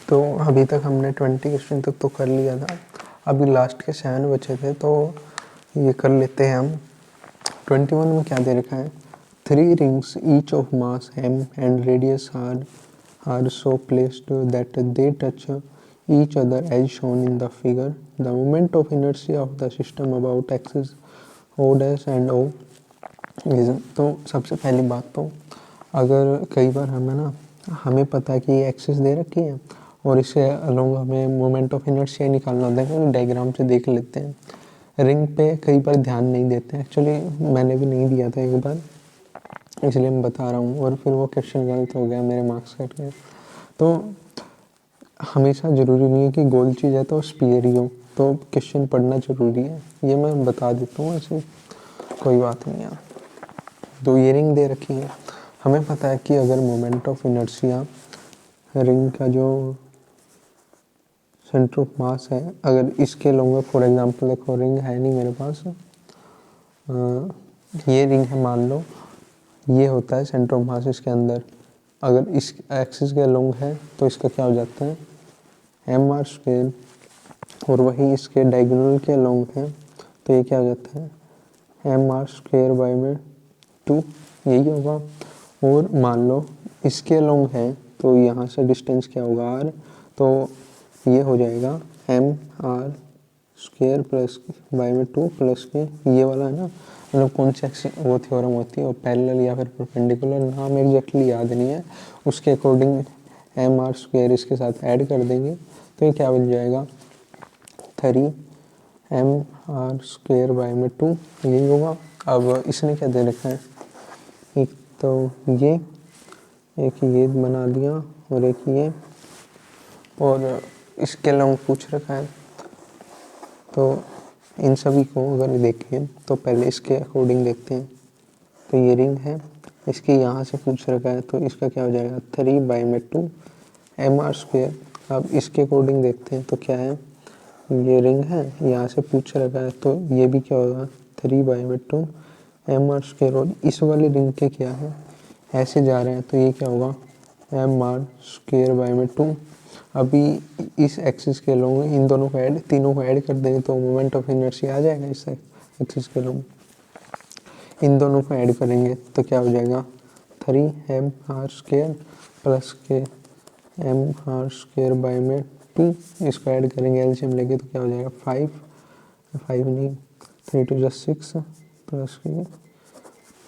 तो अभी तक हमने 20 क्वेश्चन तक तो कर लिया था, अभी लास्ट के 7 बचे थे तो ये कर लेते हैं हम। 21 में क्या दे रखा है, 3 rings each of mass m and radius are so placed that they touch each other as shown in the figure. The moment of inertia of the system about axis O dash and O is। तो सबसे पहली बात तो अगर कई बार हमें पता है कि ये एक्सिस दे रखी है और इससे अलोंग हमें मोमेंट ऑफ इनर्शिया निकालना होता है, क्योंकि डायग्राम से देख लेते हैं। रिंग पे कई बार ध्यान नहीं देते, एक्चुअली मैंने भी नहीं दिया था एक बार, इसलिए मैं बता रहा हूँ, और फिर वो क्वेश्चन गलत हो गया, मेरे मार्क्स कट गए। तो हमेशा ज़रूरी नहीं है कि गोल चीज़ है तो स्पीयर ही हो, तो क्वेश्चन पढ़ना ज़रूरी है, ये मैं बता देता हूँ, ऐसे कोई बात नहीं है। तो ये रिंग दे रखी है, हमें पता है कि अगर मोमेंट ऑफ इनर्शिया रिंग का जो सेंटर ऑफ मास है, अगर इसके लूँगा फॉर एग्जांपल, देखो रिंग है नहीं मेरे पास, ये रिंग है मान लो, ये होता है सेंटर ऑफ मास इसके अंदर, अगर इस एक्सिस के लॉन्ग है तो इसका क्या हो जाता है mr स्क्वायर, और वही इसके डायगोनल के लॉन्ग है तो ये क्या हो जाता है mr स्क्वायर बाई में 2, यही होगा। और मान लो इसके लॉन्ग है तो यहाँ से डिस्टेंस क्या होगा r, तो ये हो जाएगा mr स्क्वायर प्लस बाई में 2 प्लस के ये वाला है ना, मतलब कौन सी वो थ्योरम होती है, और पैरेलल या फिर परपेंडिकुलर, नाम एग्जैक्टली याद नहीं है, उसके अकॉर्डिंग एम आर स्क्वायर इसके साथ ऐड कर देंगे तो ये क्या बन जाएगा 3 mr स्क्वायर बाई में 2, यही होगा। अब इसने क्या दे रखा है, एक तो ये बना दिया और एक ये, और इसके लॉन्ग पूछ रखा है, तो इन सभी को अगर देखें तो पहले इसके अकॉर्डिंग देखते हैं। तो ये रिंग है, इसके यहाँ से पूछ रखा है तो इसका क्या हो जाएगा 3 बाई में 2 mr स्क्वायर। अब इसके अकॉर्डिंग देखते हैं तो क्या है, ये रिंग है, यहाँ से पूछ रखा है तो ये भी क्या होगा 3 बाई में 2 mr स्क्वायर, और इस वाली रिंग के क्या है ऐसे जा रहे हैं तो ये क्या होगा mr स्क्वायर बाई में 2। अभी इस एक्सिस के लॉन्ग इन दोनों को तीनों को ऐड कर देंगे तो मोमेंट ऑफ इनर्शिया आ जाएगा इस एक्सिस के लॉन्ग, इन दोनों को ऐड करेंगे तो क्या हो जाएगा 3 mr स्क्वायर प्लस के mr स्क्वायर बाई में 2, इसको ऐड करेंगे एलसीएम लेके तो क्या हो जाएगा 5 नहीं 3 to 6 प्लस के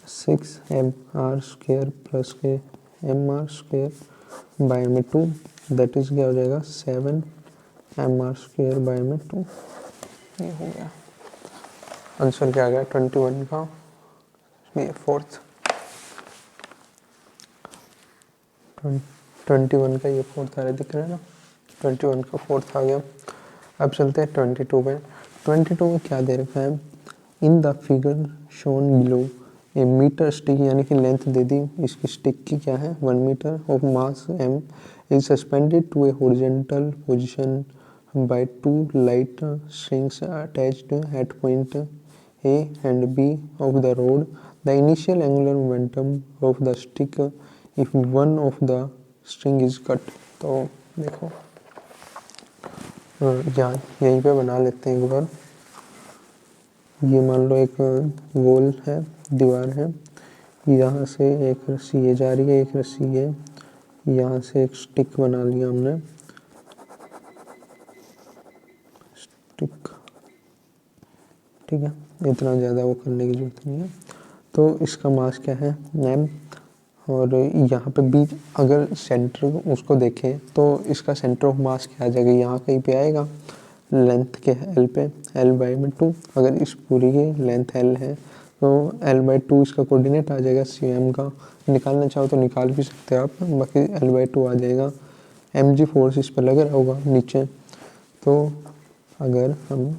6 mr स्क्वायर प्लस के mr स्क्वायर बाई में 2, दैट इज क्या हो जाएगा 7 mr स्क्वायर बाई में 2, ये हो गया आंसर। क्या आ गया 21 का, ये फोर्थ 21 का ये फोर्थ आ रहा है, दिख रहा है ना, 21 का फोर्थ आ गया। अब चलते हैं 22 में। 22 में क्या दे रखा है, in the figure shown below a metre stick, यानी कि लेंथ दे दी इसकी स्टिक की क्या है 1 metre of mass m is suspended to a horizontal position by 2 light strings attached at point A and B of the rod. The initial angular momentum of the stick if one of the string is cut। तो देखो यहाँ यहीं पे बना लेते हैं एक बार, ये मान लो एक वॉल है, दीवार है, यहाँ से एक रस्सी ये जा रही है, एक रस्सी है, यहाँ से एक स्टिक बना लिया हमने, स्टिक, ठीक है, इतना ज़्यादा वो करने की जरूरत नहीं है। तो इसका मास क्या है m, और यहाँ पे बीच अगर सेंटर उसको देखें तो इसका सेंटर ऑफ मास क्या आ जाएगा, यहाँ कहीं पे आएगा लेंथ के l पे l बाई में 2, अगर इस पूरी की लेंथ l है तो l बाई 2 इसका कोऑर्डिनेट आ जाएगा cm का, निकालना चाहो तो निकाल भी सकते हो आप, बाकी l बाई 2 आ जाएगा। mg फोर्स इस पर लग रहा होगा नीचे, तो अगर हम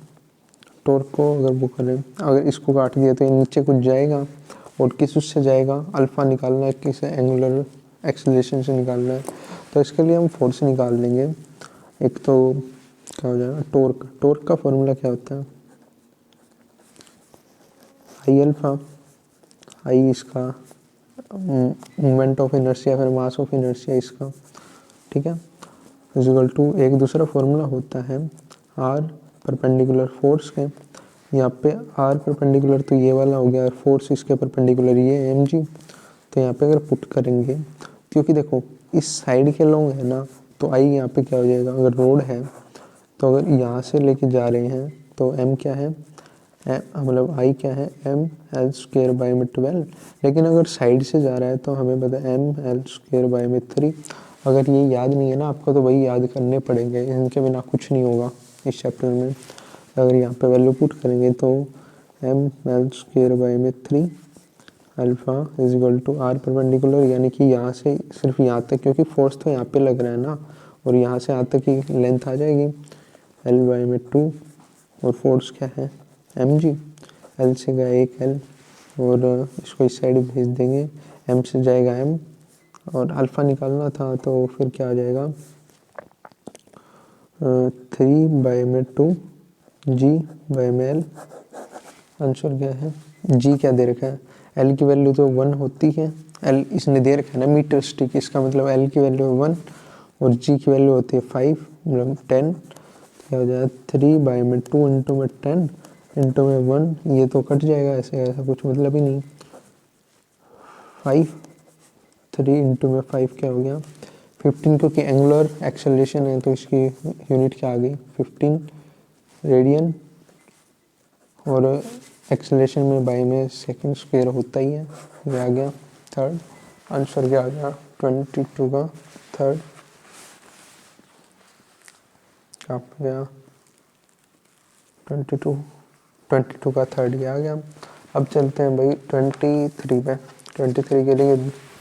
टॉर्क को अगर वो करें, अगर इसको काट दिया तो ये नीचे कुछ जाएगा, और किस उससे जाएगा अल्फ़ा निकालना है, किस एंगुलर एक्सेलरेशन से निकालना है, तो इसके लिए हम फोर्स निकाल लेंगे। एक तो क्या हो जाएगा टॉर्क का फॉर्मूला क्या होता है आई अल्फ़ा, आई इसका मोमेंट ऑफ इनर्शिया फिर मास ऑफ इनर्शिया इसका, ठीक है। इजिकल टू एक दूसरा फॉर्मूला होता है आर परपेंडिकुलर फोर्स के, यहाँ पे आर परपेंडिकुलर तो ये वाला हो गया और फोर्स इसके परपेंडिकुलर ये एम जी। तो यहाँ पे अगर पुट करेंगे, क्योंकि देखो इस साइड के लोग हैं ना, तो आई यहाँ पे क्या हो जाएगा, अगर रोड है तो अगर यहाँ से लेके जा रहे हैं तो एम क्या है, मतलब आई क्या है, एम एल स्क्वेयर बाई में 12। लेकिन अगर साइड से जा रहा है तो हमें पता है एम एल स्क्वेयर बाई में 3। अगर ये याद नहीं है ना आपको तो वही याद करने पड़ेंगे, इनके बिना कुछ नहीं होगा इस चैप्टर में। अगर यहाँ पे वैल्यू पुट करेंगे तो एम एल स्क्वेयर बाई में 3 alpha is equal to r perpendicular, यानी कि यहाँ से सिर्फ यहाँ तक, क्योंकि फोर्स तो यहाँ पे लग रहा है ना, और यहाँ से यहाँ तक की लेंथ आ जाएगी एल बाई में 2, और फोर्स क्या है एम जी, एल से गया एक एल, और इसको इस साइड भेज देंगे, एम से जाएगा एम, और अल्फ़ा निकालना था तो फिर क्या आ जाएगा 3 बाई में 2 जी बाई में एल। आंसर क्या है, जी क्या दे रखा है, एल की वैल्यू तो 1 होती है, एल इसने दे रखा है ना मीटर स्टिक, इसका मतलब एल की वैल्यू है 1 और जी की वैल्यू होती है 5 मतलब 10। क्या हो जाएगा 3 बाई में 2 इंटू में 10 इंटू में 1, ये तो कट जाएगा, ऐसे ऐसा कुछ मतलब ही नहीं। 5 3 इंटू में 5 क्या हो गया 15, क्योंकि एंगुलर एक्सेलरेशन है तो इसकी यूनिट क्या आ गई 15 रेडियन, और एक्सेलरेशन में बाई में सेकंड स्क्वायर होता ही है, ये आ गया थर्ड। आंसर क्या आ गया 22 का थर्ड, क्या आ गया 22 का थर्ड ये आ गया। अब चलते हैं भाई 23 पे, 23 के लिए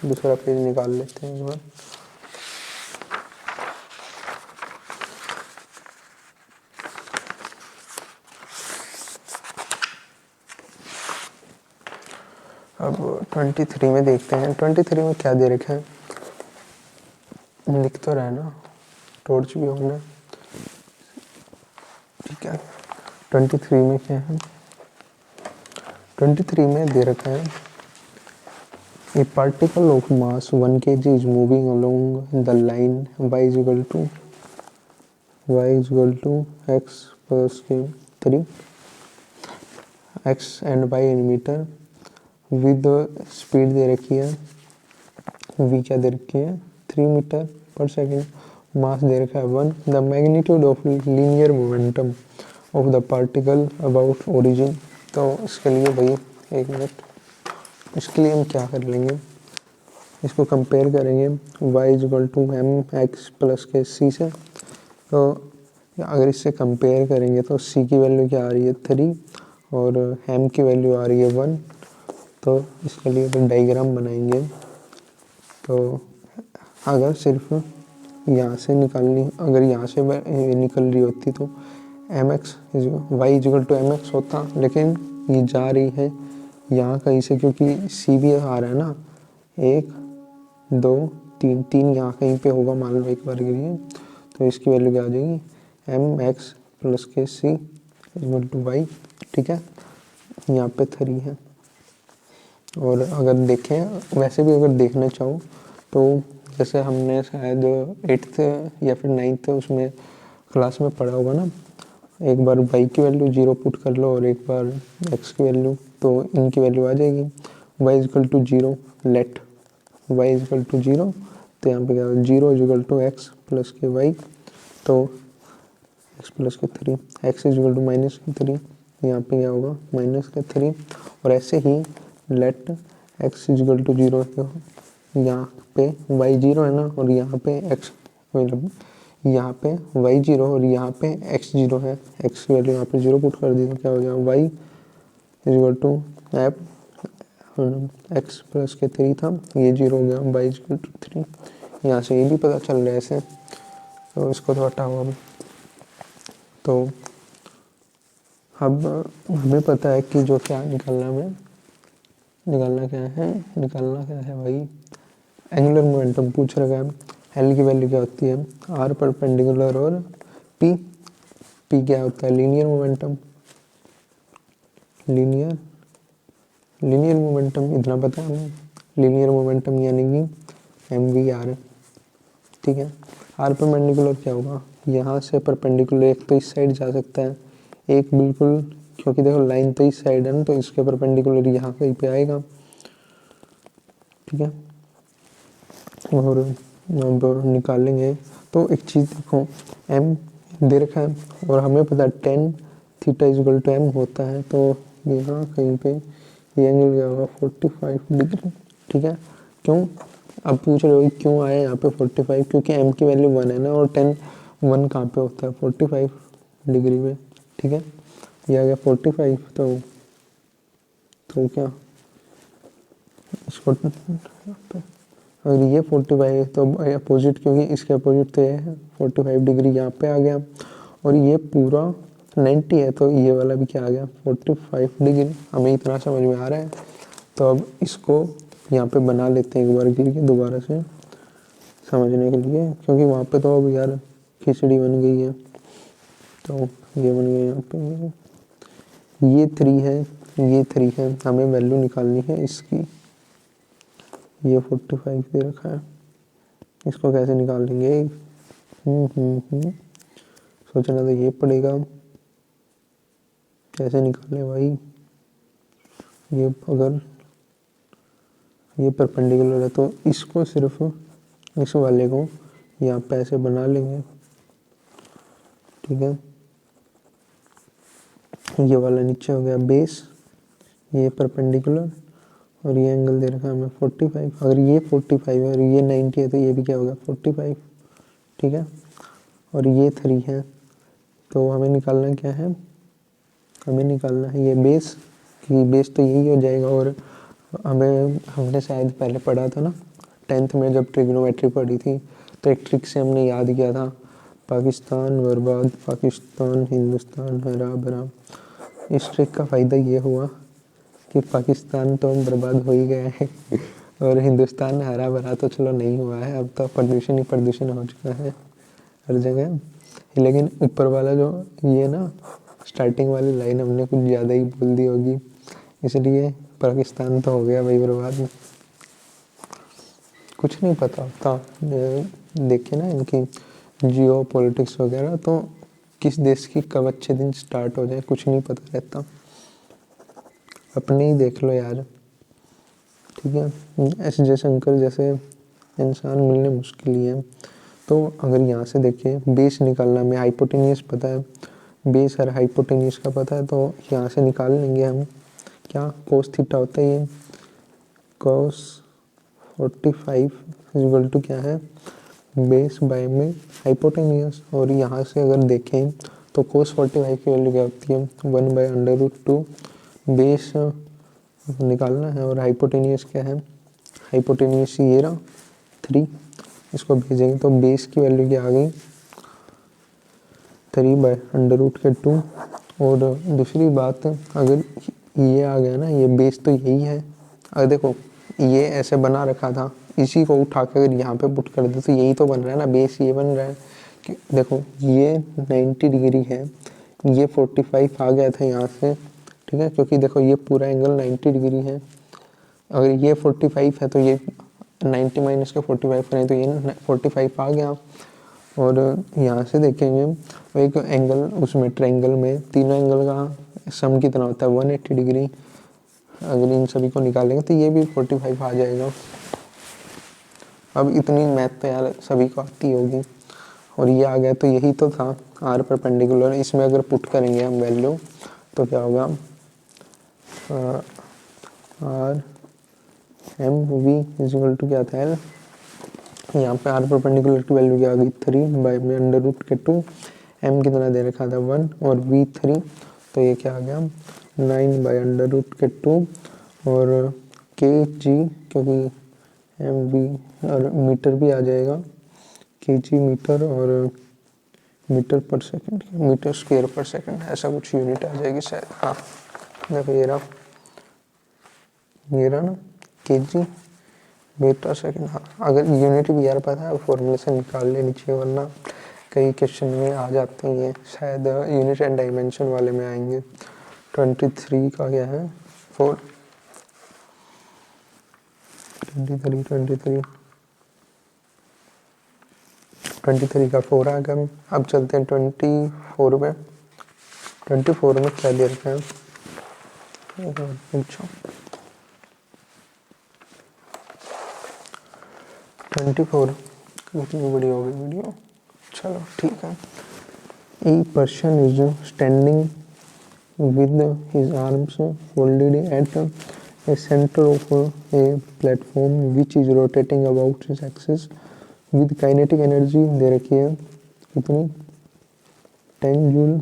दूसरा पेज निकाल लेते हैं एक बार। अब 23 में देखते हैं 23 में क्या दे रखा है, लिख तो रहा है ना, टॉर्च भी होना, ठीक है। 23 में क्या है, 23 में दे रखा है a particle of mass 1 kg is moving along the line y is equal to x plus के 3 x and y in metre with speed दे रखी है v क्या दे रखी है 3 मीटर पर सेकेंड, मास दे रखा है 1, the magnitude of linear momentum of the particle about origin. तो इसके लिए भाई एक मिनट, इसके लिए हम क्या कर लेंगे, इसको कंपेयर करेंगे y is equal to m x plus k c से। तो अगर इससे कंपेयर करेंगे तो c की वैल्यू क्या आ रही है 3 और m की वैल्यू आ रही है 1। तो इसके लिए तो डायग्राम बनाएंगे, तो अगर सिर्फ यहाँ से निकालनी, अगर यहाँ से निकल रही होती तो m x y is equal to m x होता, लेकिन ये जा रही है यहाँ कहीं से, क्योंकि सी भी आ रहा है ना, 1 2 3 3 यहाँ कहीं पे होगा मान लो एक बार के लिए, तो इसकी वैल्यू क्या आ जाएगी M x plus k C is equal to Y, ठीक है। यहाँ पे 3 है, और अगर देखें वैसे भी अगर देखना चाहो तो जैसे हमने शायद 8th या फिर 9th उसमें क्लास में पढ़ा होगा ना, एक बार y की वैल्यू 0 पुट कर लो और एक बार x की वैल्यू, तो इनकी वैल्यू आ जाएगी y is equal to 0, let y is equal to 0, तो यहाँ पे क्या होगा 0 is equal to x plus k y, तो x प्लस के 3, x इजकल टू माइनस के 3, यहाँ पे क्या होगा माइनस के 3, और ऐसे ही लेट x इजकल टू 0, यहाँ पे y 0 है ना, और यहाँ पे x मतलब यहाँ पे y 0 और यहाँ पे x 0 है, x की वैल्यू यहाँ पे 0 पुट कर दी तो क्या हो गया y is equal to f x plus के 3 था, ये 0 हो गया y इजकल टू 3। यहाँ से ये भी पता चल रहा है ऐसे, तो इसको तो हटाओ अब। तो अब हमें पता है कि जो क्या निकालना क्या है भाई, एंगुलर मोमेंटम पूछ रखा है, एल की वैल्यू क्या होती है आर परपेंडिकुलर, और पी क्या होता है लीनियर मोमेंटम, लीनियर मोमेंटम इतना पता है हमें, लीनियर मोमेंटम यानी कि एम वी आर, ठीक है। आर परपेंडिकुलर क्या होगा, यहाँ से परपेंडिकुलर एक तो इस साइड जा सकता है, एक बिल्कुल, क्योंकि देखो लाइन तो इस साइड है ना, तो इसके परपेंडिकुलर यहाँ कहीं पे आएगा, ठीक है। और अब निकालेंगे तो एक चीज़ देखो, एम दे रखा है और हमें पता है tan theta equal to m होता है, तो यहाँ कहीं पे ये एंगल क्या होगा 45 डिग्री, ठीक है। क्यों, अब पूछ रहे हो क्यों आया यहाँ पे 45, क्योंकि एम की वैल्यू 1 है ना, और 10 1 कहाँ पे होता है 45 डिग्री में, ठीक है। ये आ गया 45, तो क्या इसको अगर ये 45 है तो अपोजिट, क्योंकि इसके अपोजिट तो ये है 45 डिग्री यहाँ पे आ गया, और ये पूरा 90 है तो ये वाला भी क्या आ गया 45 डिग्री। हमें इतना समझ में आ रहा है। तो अब इसको यहाँ पे बना लेते हैं एक बार के लिए दोबारा से समझने के लिए, क्योंकि वहाँ पे तो अब यार खिचड़ी बन गई है। तो ये बन गया यहाँ पे, ये 3 है, ये 3 है, हमें वैल्यू निकालनी है इसकी। ये 45 दे रखा है, इसको कैसे निकाल लेंगे। सोचना तो ये पड़ेगा, कैसे निकालें भाई। ये अगर ये परपेंडिकुलर है तो इसको सिर्फ इस वाले को यहाँ पे ऐसे बना लेंगे, ठीक है। ये वाला नीचे हो गया बेस, ये परपेंडिकुलर, और ये एंगल दे रखा है हमें 45। अगर ये 45 है और ये 90 है तो ये भी क्या होगा 45, ठीक है। और ये 3 है, तो हमें निकालना क्या है, हमें निकालना है ये बेस, कि बेस तो यही हो जाएगा। और हमने शायद पहले पढ़ा था ना 10th में जब ट्रिग्नोमेट्री पढ़ी थी, तो एक ट्रिक से हमने याद किया था, पाकिस्तान बर्बाद पाकिस्तान हिंदुस्तान हरा भरा। इस ट्रिक का फ़ायदा ये हुआ कि पाकिस्तान तो बर्बाद हो ही गया है और हिंदुस्तान हरा भरा तो चलो नहीं हुआ है, अब तो प्रदूषण ही प्रदूषण हो चुका है हर जगह। लेकिन ऊपर वाला जो ये ना स्टार्टिंग वाली लाइन हमने कुछ ज़्यादा ही बोल दी होगी, इसलिए पाकिस्तान तो हो गया भाई बर्बाद। कुछ नहीं पता होता, देखे ना इनकी जियो पॉलिटिक्स वगैरह, तो किस देश की कब अच्छे दिन स्टार्ट हो जाए कुछ नहीं पता रहता। अपने ही देख लो यार, ठीक है। एस जयशंकर जैसे इंसान मिलने मुश्किल ही है। तो अगर यहाँ से देखें बेस निकालना, हमें हाइपोटेनियस पता है, बेस और हाइपोटेनियस का पता है, तो यहाँ से निकाल लेंगे हम क्या कोस थीटा होता है, ये कोस 45 इक्वल टू क्या है बेस बाय में हाइपोटेनियस। और यहाँ से अगर देखें तो कोस 45 की वैल्यू क्या होती है 1/√2, बेस निकालना है और हाइपोटेनियस क्या है, हाइपोटेनियस ये रहा 3, इसको भेजेंगे तो बेस की वैल्यू क्या आ गई 3/√2। और दूसरी बात, अगर ये आ गया ना, ये बेस तो यही है, अगर देखो ये ऐसे बना रखा था, इसी को उठा के अगर यहाँ पे पुट कर दे तो यही तो बन रहा है ना, बेस ये बन रहा है कि देखो ये 90 डिग्री है, ये 45 आ गया था यहाँ से, ठीक है, क्योंकि देखो ये पूरा एंगल 90 डिग्री है। अगर ये 45 है तो ये 90 माइनस के 45 करें तो ये 45 आ गया। और यहाँ से देखेंगे एक एंगल, उसमें ट्रायंगल में तीनों एंगल का सम कितना होता है 180 डिग्री। अगर इन सभी को निकालेंगे तो ये भी 45 आ जाएगा। अब इतनी मैथ तो यार सभी को आती होगी, और ये आ गया तो यही तो था आर परपेंडिकुलर। इसमें अगर पुट करेंगे हम वैल्यू तो क्या होगा r m v is equal to क्या था यार, यहाँ पे आर परपेंडिकुलर की वैल्यू क्या आ गई 3/√2, एम कितना दे रखा था 1 और वी 3, तो ये क्या आ गया 9/√2। और के जी, क्योंकि एम वी और मीटर भी आ जाएगा, के जी मीटर और मीटर पर सेकंड, मीटर स्क्वायर पर सेकंड, ऐसा कुछ यूनिट आ जाएगी शायद। हाँ देखो ये रहा ना के जी मीटर सेकंड। हाँ अगर यूनिट भी यार पता है फॉर्मूले से निकाल लेनी चाहिए, वरना कई क्वेश्चन में आ जाते हैं, शायद यूनिट एंड डायमेंशन वाले में आएंगे। 23 का क्या है 23 23 का 4 आ गया। अब चलते हैं 24 में। 24 में क्या दे रखा है, पूछो। 24 कितनी बड़ी हो गई वीडियो, चलो ठीक है। A person is standing with his arms folded at a center of a platform which is rotating about its axis with kinetic energy दे रखी है कितनी 10 joule,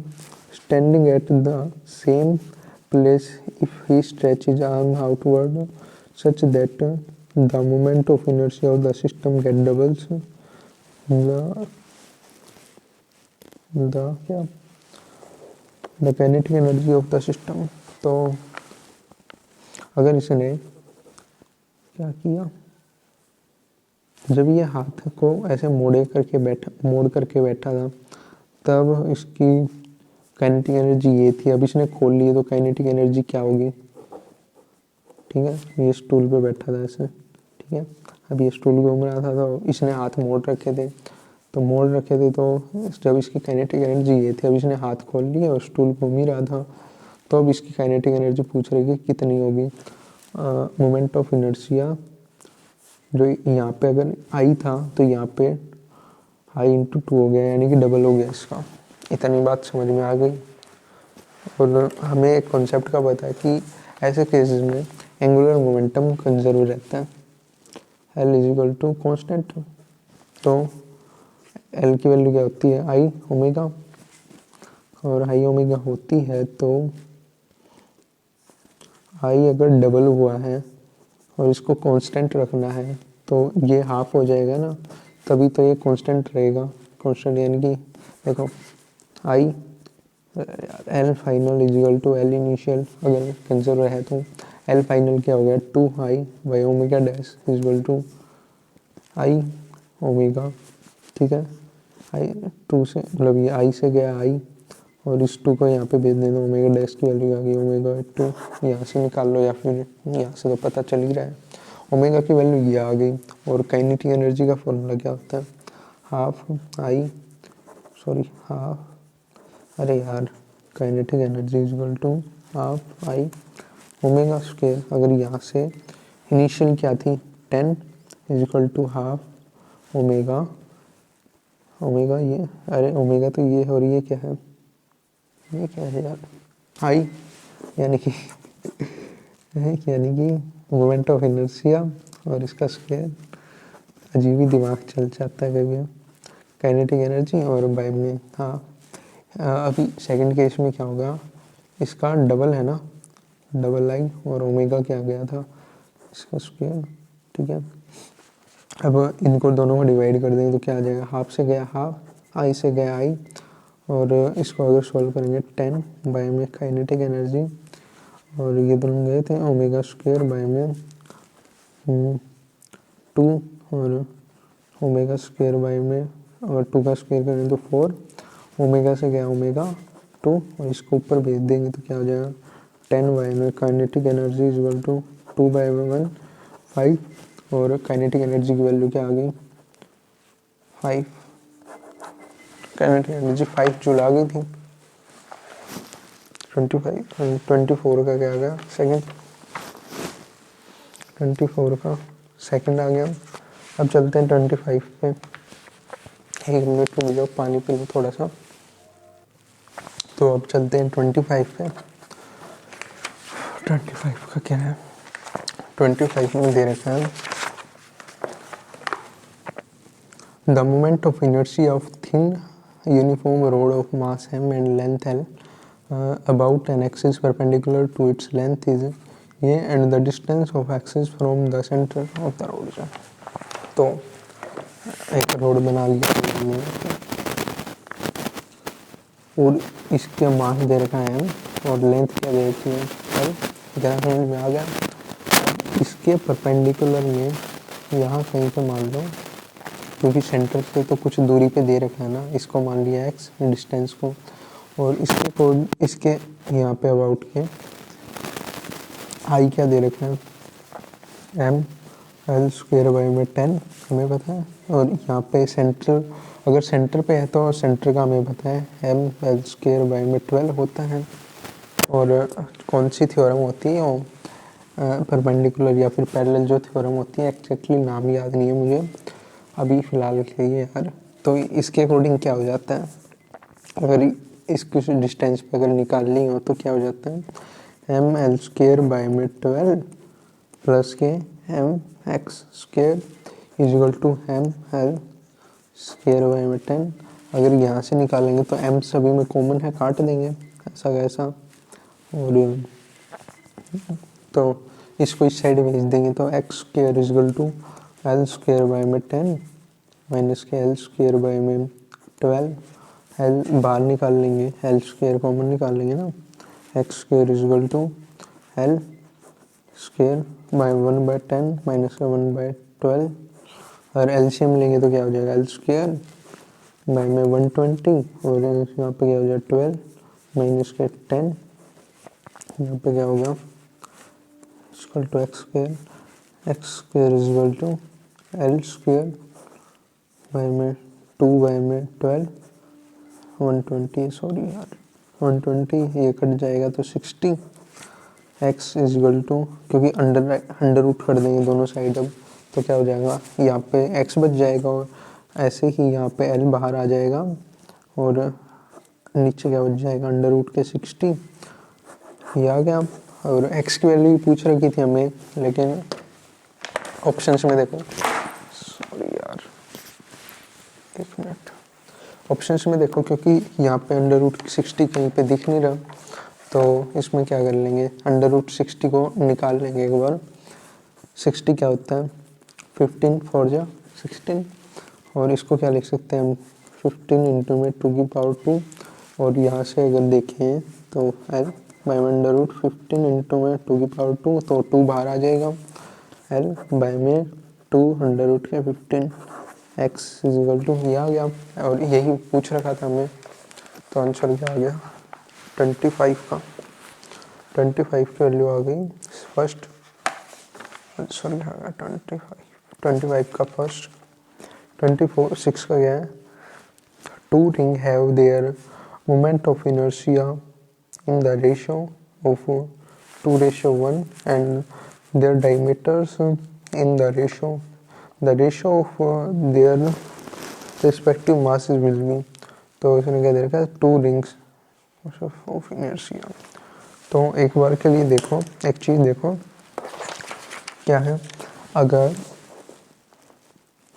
standing at the same place if he stretches his arm outward such that the moment of inertia of the system get doubles the क्या the kinetic energy of the system. तो अगर इसने क्या किया, जब ये हाथ को ऐसे मोड़ करके बैठा था तब इसकी काइनेटिक एनर्जी ये थी। अब इसने खोल ली तो काइनेटिक एनर्जी क्या होगी, ठीक है। ये स्टूल पे बैठा था ऐसे, ठीक है। अब ये स्टूल घूम रहा था तो इसने हाथ मोड़ रखे थे, तो जब इसकी काइनेटिक एनर्जी ये थी, अब इसने हाथ खोल लिया और स्टूल घूम ही रहा था, तो अब इसकी काइनेटिक एनर्जी पूछ रही है कितनी होगी। मोमेंट ऑफ इनर्शिया जो यहाँ पे अगर आई था तो यहाँ पे आई इंटू 2 हो गया, यानी कि डबल हो गया इसका। इतनी बात समझ में आ गई। और हमें एक कॉन्सेप्ट का पता है कि ऐसे केसेस में एंगुलर मोमेंटम कंजर्व रहता है, L इज टू कॉन्स्टेंट। तो एल की वैल्यू क्या होती है, आई ओमेगा, और आई ओमेगा होती है तो आई अगर डबल हुआ है और इसको कांस्टेंट रखना है तो ये हाफ हो जाएगा ना, तभी तो ये कांस्टेंट रहेगा। कांस्टेंट यानी कि देखो I L final is equal to L initial अगर कंसिडर है तो एल फाइनल क्या हो गया 2 I by omega dash is equal to I omega, ठीक है। आई 2 से मतलब ये आई से गया आई और इस 2 को यहाँ पे भेज देना, ओमेगा डैश की वैल्यू आ गई ओमेगा 2, यहाँ से निकाल लो या फिर यहाँ से तो पता चल ही रहा है। ओमेगा की वैल्यू ये आ गई। और काइनेटिक एनर्जी का फॉर्मूला क्या होता है, half I kinetic energy equal to half I omega square. अगर यहाँ से इनिशियल क्या थी 10 इक्वल टू हाफ ओमेगा ये, अरे ओमेगा तो ये और ये क्या है, ये क्या है यार, आई यानी कि मोमेंट ऑफ इनर्शिया और इसका स्क्वायर। अजीब ही दिमाग चल जाता है कभी। काइनेटिक एनर्जी और बाय में हाँ। अभी सेकंड केस में क्या होगा, इसका डबल है ना, डबल आई और ओमेगा क्या गया था इसका स्क्वायर, ठीक है। अब इनको दोनों को डिवाइड कर देंगे तो क्या आ जाएगा, हाफ से गया हाफ, आई से गया आई, और इसको अगर सॉल्व करेंगे 10 बाय में काइनेटिक एनर्जी और ये दोनों गए थे ओमेगा स्क्वायर बाय में 2 और ओमेगा स्क्वायर बाय में अगर 2 का स्क्वायर करें तो 4, ओमेगा से गया ओमेगा 2 और इसको ऊपर भेज देंगे तो क्या हो जाएगा 10 बाय में kinetic energy is equal to 2 by 1 5 और काइनेटिक एनर्जी की वैल्यू क्या आ गई 5, काइनेटिक एनर्जी 5 जूल आ गई थी। 24 का क्या आ गया सेकंड, 24 का सेकंड आ गया। अब चलते हैं 25 पे। 1 मिनट रुक जाओ, पानी पी लो थोड़ा सा। तो अब चलते हैं 25 पे। 25 का क्या है, 25 में दे रखा है the moment of inertia of thin uniform road of mass m and length l about an axis perpendicular to its length is ये and the distance of axis from the center of the road है। तो एक road बना लिया हमने और इसके मास दे रखा है m और लेंथ क्या दे रखी है l, क्या समझ में आ गया। इसके परपेंडिकुलर में यहाँ कहीं पे मान लो, क्योंकि सेंटर से तो कुछ दूरी पे दे रखा है ना, इसको मान लिया x डिस्टेंस को, और इसके यहाँ पे अबाउट के i क्या दे रखा है m l स्क्वायर बाय में 10 हमें पता है, और यहाँ पे सेंटर, अगर सेंटर पे है तो सेंटर का हमें पता है ml² बाई में 12 होता है। और कौन सी थ्योरम होती है वो परपेंडिकुलर या फिर पैरेलल जो थ्योरम होती है, एक्जैक्टली नाम याद नहीं है मुझे अभी फ़िलहाल के लिए यार। तो इसके अकॉर्डिंग क्या हो जाता है, अगर इसकी डिस्टेंस पे अगर निकालनी हो तो क्या हो जाता है ml² बाई में 12 प्लस के mx² is equal to ml² by में 10। अगर यहाँ से निकालेंगे तो m सभी में कॉमन है, काट देंगे ऐसा कैसा, और तो इसको इस साइड भेज देंगे तो x² is equal to l² by में 10 माइनस के l² बाई में 12। l बाहर निकाल लेंगे, l² कॉमन निकाल लेंगे ना, x² is equal to l² by 1 by 10 minus का 1 बाई 12। और एलसीएम लेंगे तो क्या हो जाएगा l² बाई में 120 और यहाँ पे क्या हो जाएगा 12 माइनस के 10, यहाँ पे क्या होगा equal to x² is equal to l² by में 2 बाई में 12 120, सॉरी यार 120 ये कट जाएगा तो 60। x इजिकल टू, क्योंकि अंडर रूट कर देंगे दोनों साइड अब, तो क्या हो जाएगा यहाँ पे x बच जाएगा और ऐसे ही यहाँ पे l बाहर आ जाएगा और नीचे क्या बच जाएगा अंडर रूट के 60, ये आ गया। और x की वैल्यू पूछ रखी थी हमें, लेकिन ऑप्शंस में देखो, सॉरी यार एक मिनट, ऑप्शंस में देखो क्योंकि यहाँ पे अंडर रूट 60 कहीं पे दिख नहीं रहा, तो इसमें क्या कर लेंगे अंडर रूट 60 को निकाल लेंगे एक बार। 60 क्या होता है 15 4 जा 16, और इसको क्या लिख सकते हैं हम 15 इंटू में 2 की पावर 2, और यहाँ से अगर देखें तो l बाई में अंडर रूट 15 इंटू में 2 की पावर 2, तो 2 बाहर आ जाएगा, l बाई में 2 अंडर रूट के 15 x इजिकल टू ये आ गया। और यही पूछ रखा था हमें, तो आंसर क्या आ गया 25 का, 25 की वैल्यू आ गई फर्स्ट आंसर क्या आ गया 25 का फर्स्ट। 6 का क्या है, two ring have their moment of inertia in the ratio of 2:1 and their diameters in the ratio of their respective masses will be। तो इसने क्या दे रखा है 2 rings of inertia। तो एक बार के लिए देखो, एक चीज़ देखो क्या है, अगर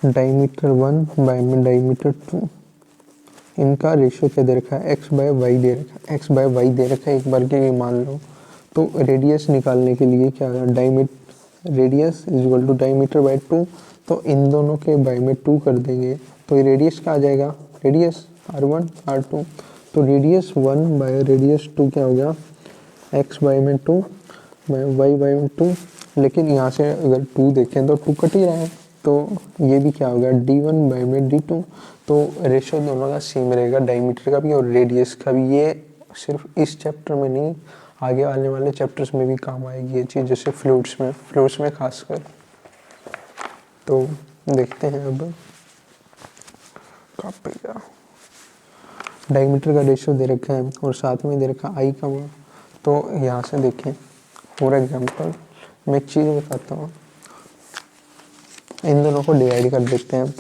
डायमीटर 1 बाई में डायमीटर 2 इनका रेशियो क्या दे रखा है x बाय वाई दे रखा है, x बाय वाई दे रखा है एक बार के लिए मान लो, तो रेडियस निकालने के लिए क्या है radius is equal to diameter by 2, तो इन दोनों के बाय में 2 कर देंगे तो ये रेडियस क्या आ जाएगा रेडियस r1 r2, तो रेडियस 1 बाय रेडियस 2 क्या हो गया x बाय में 2 बाय वाई बाय में 2, लेकिन यहाँ से अगर 2 देखें तो 2 कट ही रहा है, तो ये भी क्या हो गया d1 बाय में d2, तो रेशियो दोनों का सेम रहेगा डायमीटर का भी और रेडियस का भी। ये सिर्फ इस चैप्टर में नहीं, आगे आने वाले चैप्टर्स में भी काम आएगी ये चीज़, जैसे फ्लूइड्स में खासकर। तो देखते हैं अब कहाँ पे गया, डायमीटर का रेशियो दे रखा है और साथ में दे रखा आई का मान। तो यहाँ से देखें फॉर एग्जांपल मैं एक चीज़ बताता हूँ, इन दोनों को डिवाइड कर देते हैं,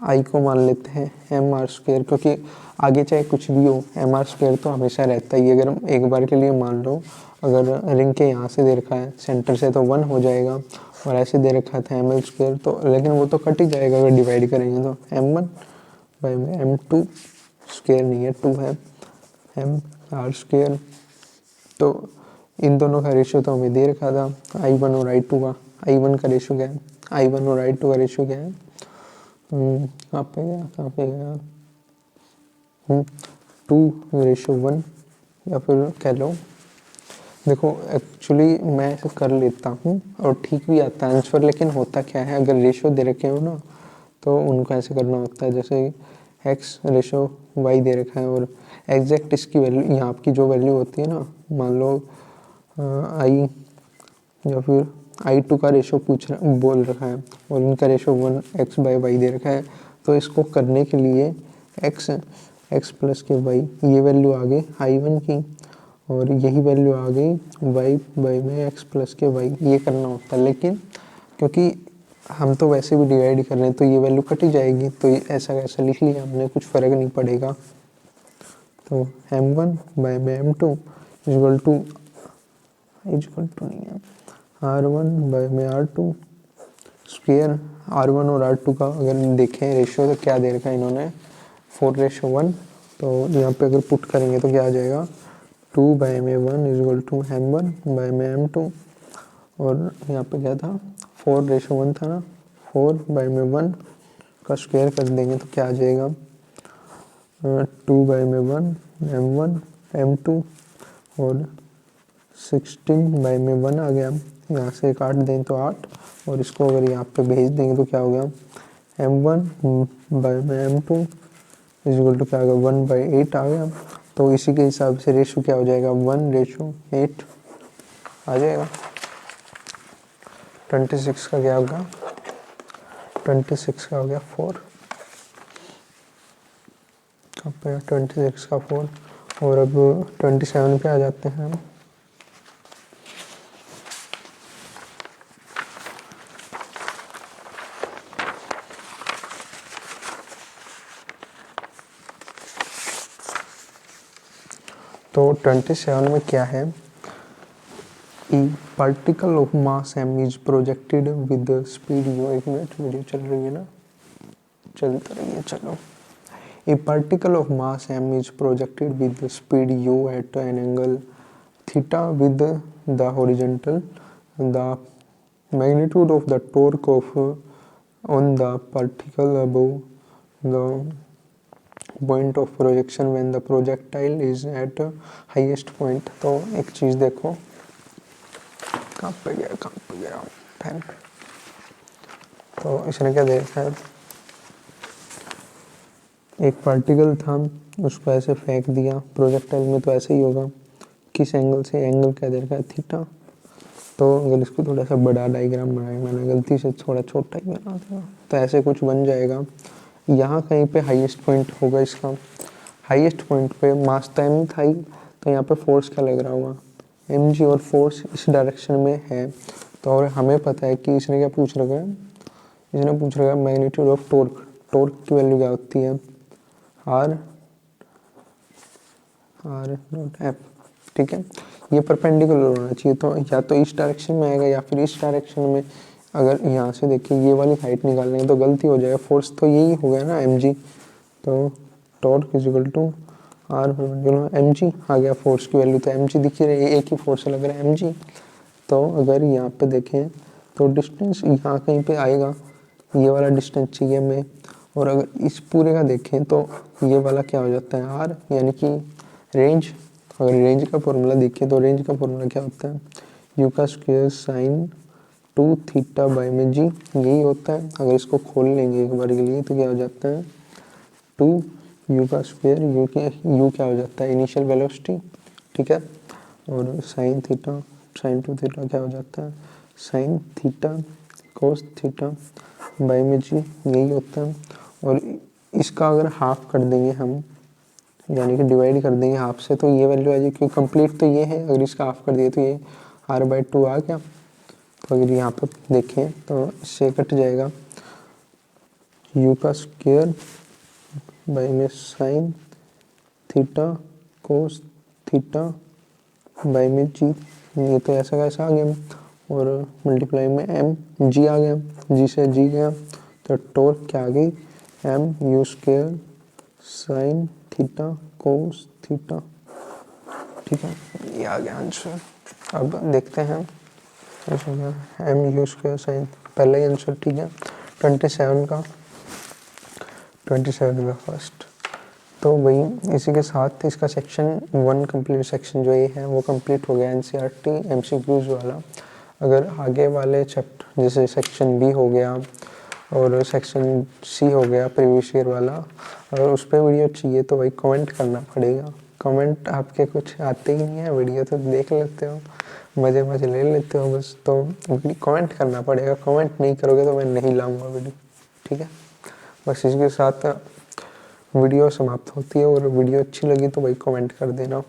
आई को मान लेते हैं mr², क्योंकि आगे चाहे कुछ भी हो mr² तो हमेशा रहता ही है। अगर हम एक बार के लिए मान लो अगर रिंग के यहाँ से दे रखा है सेंटर से तो 1 हो जाएगा, और ऐसे दे रखा था ml², तो लेकिन वो तो कट ही जाएगा अगर डिवाइड करेंगे तो m1 बाई में m2² नहीं है 2 है mr²। तो इन दोनों का रेशियो तो हमें दे रखा था i1 और i2 का, i1 का रेशियो क्या है i1 और i2 का रेशियो क्या है कहाँ पे गया 2:1 या फिर कह लो, देखो एक्चुअली मैं ऐसे कर लेता हूँ और ठीक भी आता है आंसर, लेकिन होता क्या है अगर रेशियो दे रखे हो ना तो उनको ऐसे करना होता है, जैसे x रेशियो y दे रखा है और एग्जैक्ट इसकी वैल्यू यहाँ की जो वैल्यू होती है ना, मान लो i या फिर I2 का रेशो बोल रखा है और इनका रेशो 1x/y दे रखा है। तो इसको करने के लिए x प्लस के y, ये वैल्यू आ गई I1 की और यही वैल्यू आ गई y में x प्लस के y, ये करना होता है। लेकिन क्योंकि हम तो वैसे भी डिवाइड कर रहे हैं तो ये वैल्यू कट ही जाएगी, तो ऐसा कैसा लिख लिया हमने, कुछ फ़र्क नहीं पड़ेगा। तो m1 में m2 इक्वल टू नहीं है r1 में r2 स्क्वेयर। r1 और r2 का अगर देखें रेशियो तो क्या दे रखा है इन्होंने 4:1। तो यहाँ पे अगर पुट करेंगे तो क्या आ जाएगा 2/1 इक्वल टू m1 में m2 और यहाँ पे क्या था 4:1 था ना, 4/1 का स्क्वायर कर देंगे तो क्या आ जाएगा 2/1 m1 m2 और 16/1 आ गया। यहाँ से काट दें तो 8 और इसको अगर यहाँ पे भेज देंगे तो क्या हो गया m1 में m2 इक्वल टू क्या आ गया 1/8 आ गया। तो इसी के हिसाब से रेशो क्या हो जाएगा 1:8 आ जाएगा। 26 का क्या होगा 26 का हो गया 4, 26 का 4। और अब 27 पे आ जाते हैं हम। तो 27 में क्या है, E particle of mass m is projected with the speed u। एक मिनट, वीडियो चल रही है ना, चलता रही है, चलो। A particle of mass m is projected with the speed u at an angle theta with the horizontal. The magnitude of the torque on the particle above the point of projection when the projectile is at highest point। तो एक चीज़ देखो, कहाँ पे गया pen. तो इसने क्या देखा है, एक पार्टिकल था, उसको ऐसे फेंक दिया, प्रोजेक्टाइल में तो ऐसे ही होगा, किस एंगल से, एंगल क्या दे रखा है थीटा। तो अगर इसको थोड़ा सा बड़ा डायग्राम बनाया, मैंने गलती से थोड़ा छोटा ही बना दिया, तो ऐसे कुछ बन जाएगा। यहाँ कहीं पे हाईएस्ट पॉइंट होगा इसका, हाईएस्ट पॉइंट पे मास तो m था ही, तो यहाँ पे फोर्स क्या लग रहा होगा mg और फोर्स इस डायरेक्शन में है। तो और हमें पता है कि इसने क्या पूछ रखा है, इसने पूछ रखा है मैग्नीट्यूड ऑफ टॉर्क। टॉर्क की वैल्यू क्या होती है r नॉट f, ठीक है। ये परपेंडिकुलर होना चाहिए, तो या तो इस डायरेक्शन में आएगा या फिर इस डायरेक्शन में। अगर यहाँ से देखिए ये वाली हाइट निकालने तो गलती हो जाएगा, फोर्स तो यही हो गया ना mg। तो torque is equal to r mg आ गया, फोर्स की वैल्यू तो mg दिख ही रही है, एक ही फोर्स लग रहा है mg। तो अगर यहाँ पे देखें तो डिस्टेंस यहाँ कहीं पे आएगा, ये वाला डिस्टेंस चाहिए हमें। और अगर इस पूरे का देखें तो ये वाला क्या हो जाता है r, यानी कि रेंज। अगर रेंज का फॉर्मूला देखिए तो रेंज का फॉर्मूला क्या होता है u का स्क्वायर साइन 2 थीटा बाई में g, यही होता है। अगर इसको खोल लेंगे एक बार के लिए तो क्या हो जाता है 2 u का स्क्वायर, u क्या हो जाता है इनिशियल वेलोसिटी, ठीक है। और साइन 2 थीटा क्या हो जाता है sine theta cos theta by में जी, यही होता है। और इसका अगर हाफ कर देंगे हम, यानी कि डिवाइड कर देंगे हाफ से, तो ये वैल्यू आ जाएगी, क्योंकि कंप्लीट तो ये है। अगर इसका हाफ कर दिए तो ये r/2 आ गया। तो अगर यहाँ पर देखें तो इससे कट जाएगा u का स्क्वायर बाई में sine theta cos theta by में जी, ये तो ऐसा कैसा आ गया। और मल्टीप्लाई में m जी आ गया, जी से जी गया, तो टॉर्क क्या आ गई m u square sine theta cos theta, ठीक है। ये आ गया आंसर। अब देखते हैं m u स्क्वायर साइन, पहले ही आंसर, ठीक है। 27 का फर्स्ट। तो वही इसी के साथ इसका सेक्शन 1 कंप्लीट, सेक्शन जो ये है वो कंप्लीट हो गया NCERT MCQs वाला। अगर आगे वाले चैप्टर जैसे सेक्शन B हो गया और सेक्शन C हो गया प्रीवियस ईयर वाला, अगर उस पर वीडियो चाहिए तो भाई कमेंट करना पड़ेगा। कमेंट आपके कुछ आते ही नहीं है, वीडियो तो देख लेते हो, मजे मजे ले लेते हो बस। तो कमेंट करना पड़ेगा, कमेंट नहीं करोगे तो मैं नहीं लाऊंगा वीडियो, ठीक है। बस इसके साथ वीडियो समाप्त होती है, और वीडियो अच्छी लगी तो भाई कमेंट कर देना।